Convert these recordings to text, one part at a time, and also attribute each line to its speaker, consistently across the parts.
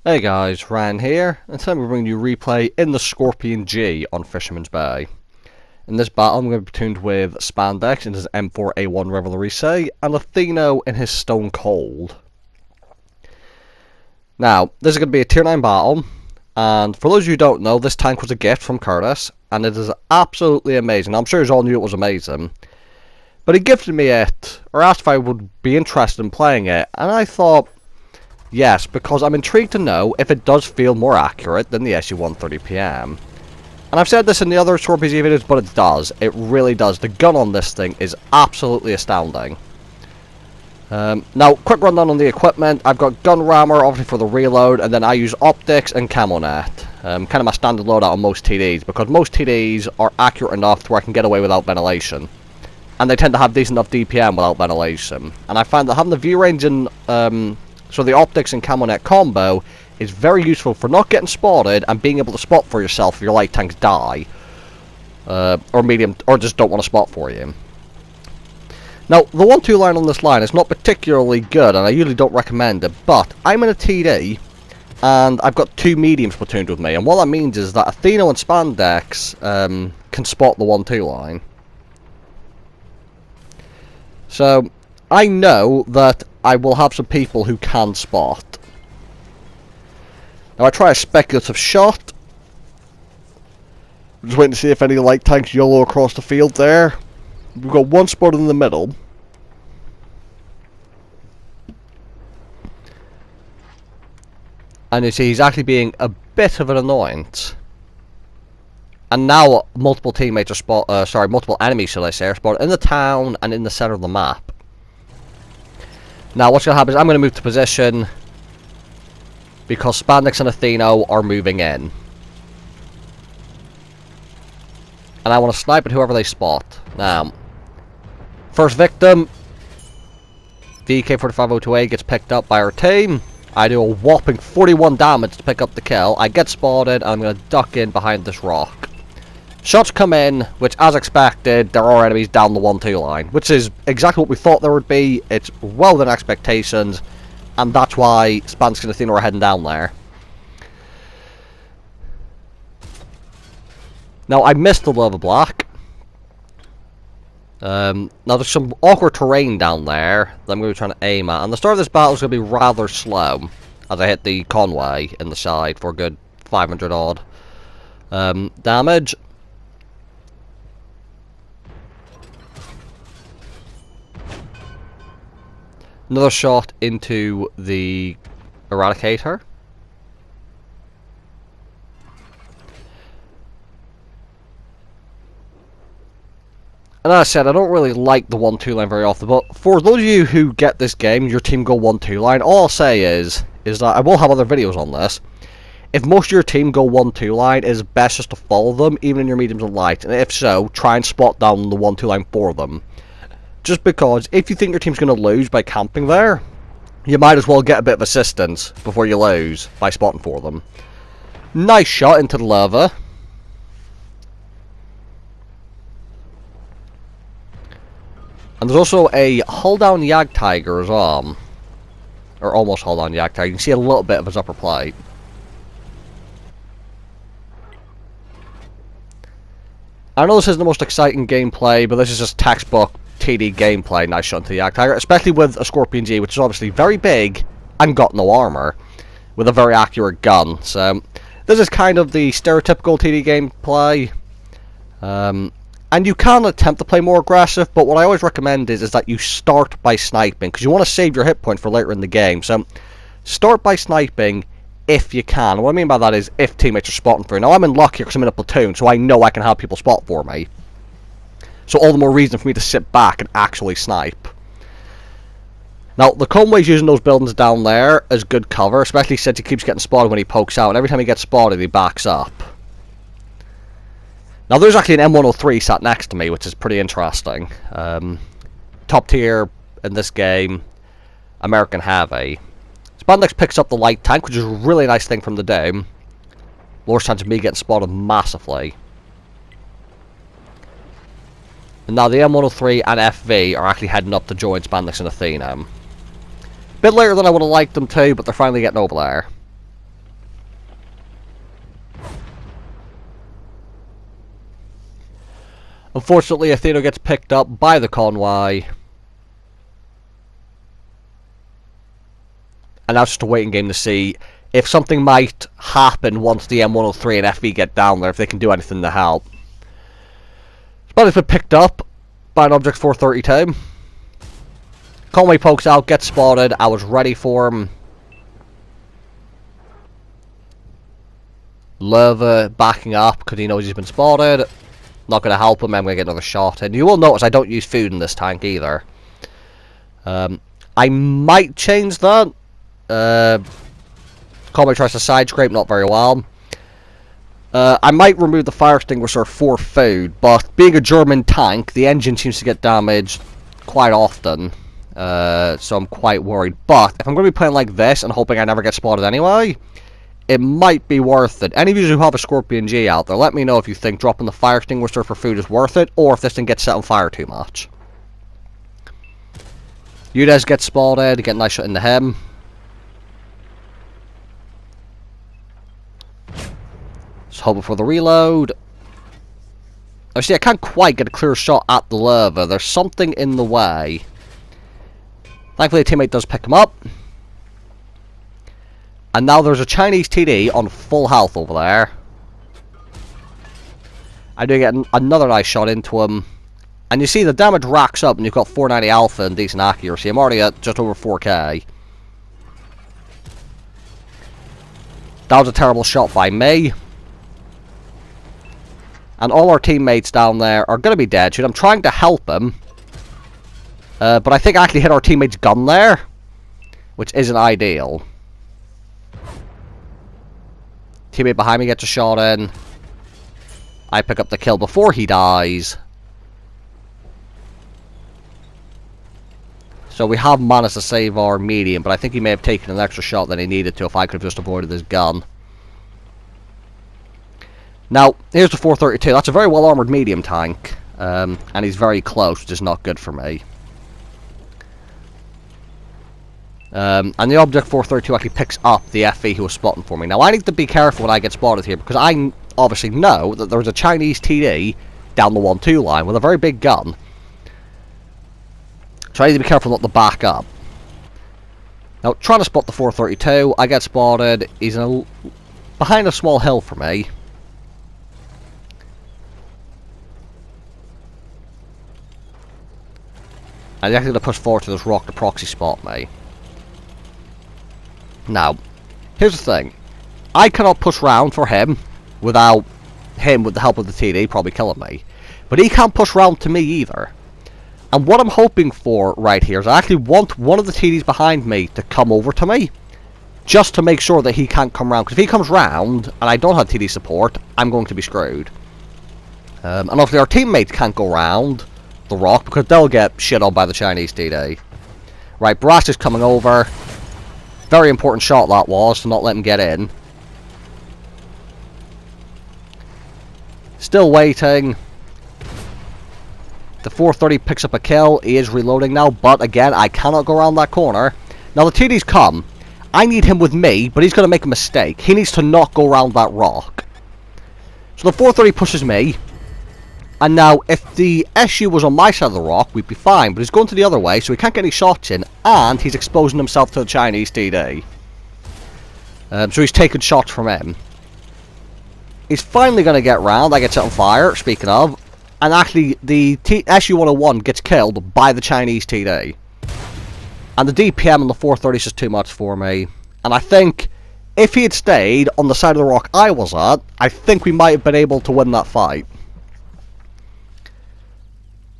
Speaker 1: Hey guys, Ryan here, and today we're bringing you a replay in the Skorpion G on Fisherman's Bay. In this battle I'm going to be tuned with Spandex in his M4A1 Revelry Say, and Atheno in his Stone Cold. Now, this is going to be a tier 9 battle, and for those of you who don't know, this tank was a gift from Curtis, and it is absolutely amazing. I'm sure you all knew it was amazing. But he gifted me it, or asked if I would be interested in playing it, and I thought, yes, because I'm intrigued to know if it does feel more accurate than the SU-130PM. And I've said this in the other Skorpion videos, but it does. It really does. The gun on this thing is absolutely astounding. Now, quick rundown on the equipment. I've got gun rammer, obviously for the reload, and then I use optics and camo net. Kind of my standard loadout on most TDs, because most TDs are accurate enough to where I can get away without ventilation. And they tend to have decent enough DPM without ventilation. And I find that having the view range in... so the optics and camo net combo is very useful for not getting spotted and being able to spot for yourself if your light tanks die. Or medium, or just don't want to spot for you. Now, the 1-2 line on this line is not particularly good, and I usually don't recommend it, but I'm in a TD, and I've got two mediums platooned with me, and what that means is that Atheno and Spandex can spot the 1-2 line. So, I know that I will have some people who can spot. Now I try a speculative shot. Just waiting to see if any light tanks YOLO across the field there. We've got one spot in the middle. And you see he's actually being a bit of an annoyance. And now multiple teammates are multiple enemies shall I say, are spotted in the town and in the center of the map. Now what's going to happen is I'm going to move to position because Spandex and Atheno are moving in. And I want to snipe at whoever they spot. Now, first victim, the EK-4502A gets picked up by our team. I do a whopping 41 damage to pick up the kill. I get spotted and I'm going to duck in behind this rock. Shots come in, which as expected, there are enemies down the 1-2 line, which is exactly what we thought there would be. It's well within expectations, and that's why Spandex and Athena are heading down there. Now, I missed the lava block. Now, there's some awkward terrain down there that I'm going to be trying to aim at, and the start of this battle is going to be rather slow, as I hit the conway in the side for a good 500 odd damage. Another shot into the Eradicator. And as I said, I don't really like the 1-2 line very often, but for those of you who get this game, your team go 1-2 line, all I'll say is that I will have other videos on this. If most of your team go 1-2 line, it is best just to follow them, even in your mediums and lights, and if so, try and spot down the 1-2 line for them. Just because, if you think your team's going to lose by camping there, you might as well get a bit of assistance before you lose by spotting for them. Nice shot into the lava. And there's also a hull down Jagdtiger's arm. Or almost hull down Jagdtiger. You can see a little bit of his upper plate. I know this isn't the most exciting gameplay, but this is just textbook TD gameplay. Nice shot into the Jagdtiger, especially with a Skorpion G, which is obviously very big and got no armor, with a very accurate gun. So this is kind of the stereotypical TD gameplay, and you can attempt to play more aggressive. But what I always recommend is that you start by sniping, because you want to save your hit points for later in the game. So start by sniping if you can. What I mean by that is if teammates are spotting for you. Now I'm in luck here because I'm in a platoon, so I know I can have people spot for me. So all the more reason for me to sit back and actually snipe. Now, the Conway's using those buildings down there as good cover, especially since he keeps getting spotted when he pokes out, and every time he gets spotted, he backs up. Now, there's actually an M103 sat next to me, which is pretty interesting. Top tier in this game, American Heavy. Spandex picks up the light tank, which is a really nice thing from the dome. Lowers chance of me getting spotted massively. And now the M103 and FV are actually heading up to join Spandex and Athena. Bit later than I would have liked them to, but they're finally getting over there. Unfortunately, Athena gets picked up by the convoy. And now it's just a waiting game to see if something might happen once the M103 and FV get down there, if they can do anything to help. But it's been picked up by an Object 432. Conway pokes out, gets spotted. I was ready for him. Lerva backing up because he knows he's been spotted. Not going to help him. I'm going to get another shot in. You will notice I don't use food in this tank either. I might change that. Conway tries to side scrape, not very well. I might remove the fire extinguisher for food, but being a German tank, the engine seems to get damaged quite often. So I'm quite worried. But if I'm going to be playing like this and hoping I never get spotted anyway, it might be worth it. Any of you who have a Skorpion G out there, let me know if you think dropping the fire extinguisher for food is worth it, or if this thing gets set on fire too much. Udez gets spotted, get a nice shot into him. Just hoping for the reload. Actually, I can't quite get a clear shot at the Lerva. There's something in the way. Thankfully, a teammate does pick him up. And now there's a Chinese TD on full health over there. I do get another nice shot into him. And you see the damage racks up and you've got 490 alpha and decent accuracy. I'm already at just over 4k. That was a terrible shot by me. And all our teammates down there are going to be dead. I'm trying to help him. But I think I actually hit our teammate's gun there. Which isn't ideal. Teammate behind me gets a shot in. I pick up the kill before he dies. So we have managed to save our medium, but I think he may have taken an extra shot than he needed to if I could have just avoided his gun. Now, here's the 432. That's a very well armoured medium tank. And he's very close, which is not good for me. And the Object 432 actually picks up the FE who was spotting for me. Now, I need to be careful when I get spotted here, because I obviously know that there's a Chinese TD down the 1-2 line with a very big gun. So I need to be careful not to back up. Now, trying to spot the 432, I get spotted. He's behind a small hill for me. And he's actually going to push forward to this rock to proxy spot me. Now, here's the thing. I cannot push round for him without him, with the help of the TD, probably killing me. But he can't push round to me either. And what I'm hoping for right here is I actually want one of the TDs behind me to come over to me. Just to make sure that he can't come round. Because if he comes round and I don't have TD support, I'm going to be screwed. And obviously our teammates can't go round the rock because they'll get shit on by the Chinese TD. Right, Brass is coming over. Very important shot that was, to not let him get in. Still waiting. The 430 picks up a kill. He is reloading now, but again, I cannot go around that corner. Now the TD's come. I need him with me, but he's going to make a mistake. He needs to not go around that rock. So the 430 pushes me. And now, if the SU was on my side of the rock, we'd be fine. But he's going to the other way, so he can't get any shots in. And he's exposing himself to the Chinese TD. So he's taking shots from him. He's finally going to get round. I get set on fire, speaking of. And actually, the SU-101 gets killed by the Chinese TD. And the DPM on the 430 is just too much for me. And I think, if he had stayed on the side of the rock I was at, I think we might have been able to win that fight.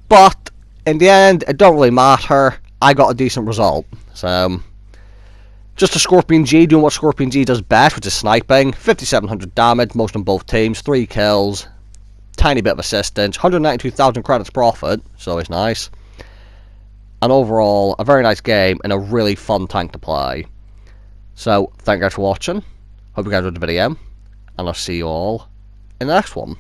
Speaker 1: But, in the end, it don't really matter. I got a decent result. So, just a Skorpion G doing what Skorpion G does best, which is sniping. 5,700 damage, most on both teams, 3 kills. Tiny bit of assistance, 192,000 credits profit, so it's nice. And overall, a very nice game and a really fun tank to play. So, thank you guys for watching. Hope you guys enjoyed the video. And I'll see you all in the next one.